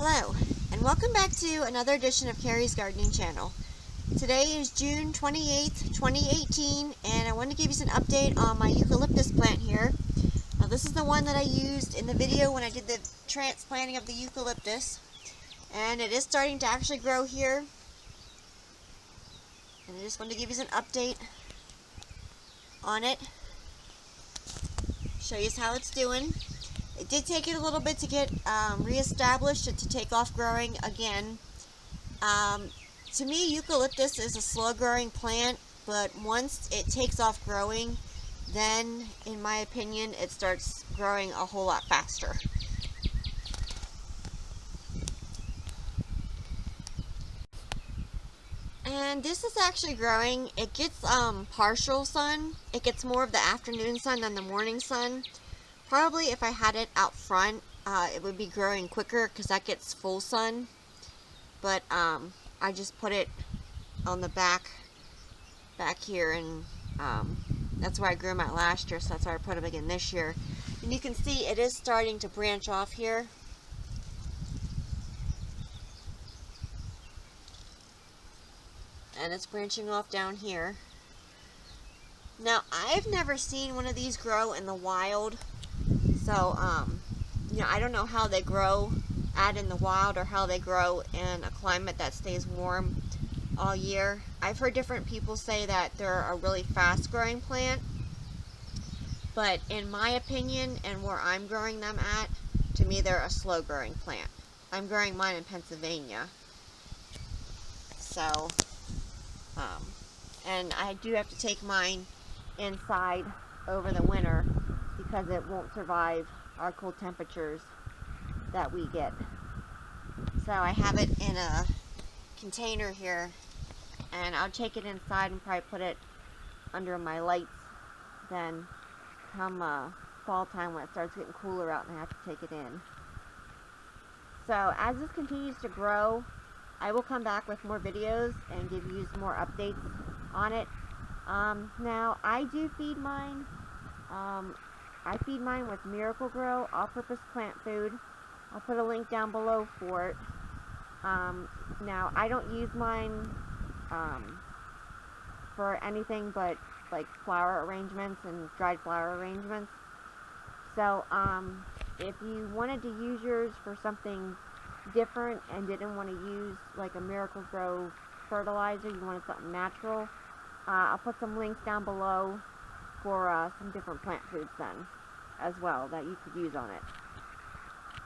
Hello, and welcome back to another edition of Carrie's Gardening Channel. Today is June 28th, 2018, and I want to give you an update on my eucalyptus plant here. Now, this is the one that I used in the video when I did the transplanting of the eucalyptus, and it is starting to actually grow here. And I just wanted to give you an update on it, show you how it's doing. It did take it a little bit to get reestablished and to take off growing again. To me, eucalyptus is a slow-growing plant, but once it takes off growing, then, in my opinion, it starts growing a whole lot faster. And this is actually growing. It gets partial sun. It gets more of the afternoon sun than the morning sun. Probably if I had it out front, it would be growing quicker because that gets full sun. But I just put it on the back here, and that's where I grew them at last year, so that's why I put them again this year. And you can see it is starting to branch off here. And it's branching off down here. Now, I've never seen one of these grow in the wild. So, you know, I don't know how they grow out in the wild or how they grow in a climate that stays warm all year. I've heard different people say that they're a really fast growing plant. But in my opinion and where I'm growing them at, to me they're a slow growing plant. I'm growing mine in Pennsylvania. So, and I do have to take mine inside over the winter because it won't survive our cold temperatures that we get. So I have it in a container here, and I'll take it inside and probably put it under my lights. Then come fall time when it starts getting cooler out and I have to take it in. So as this continues to grow, I will come back with more videos and give you some more updates on it. Now I do feed mine. I feed mine with Miracle-Gro all-purpose plant food. I'll put a link down below for it. Now, I don't use mine for anything but like flower arrangements and dried flower arrangements. So, if you wanted to use yours for something different and didn't want to use like a Miracle-Gro fertilizer, you wanted something natural, I'll put some links down below for some different plant foods then as well that you could use on it.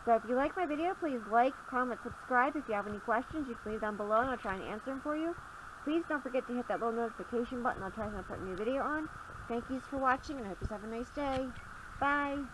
So if you like my video, please like, comment, subscribe. If you have any questions, you can leave them below and I'll try and answer them for you. Please don't forget to hit that little notification button. I'll try to put a new video on. Thank you for watching, and I hope you have a nice day. Bye!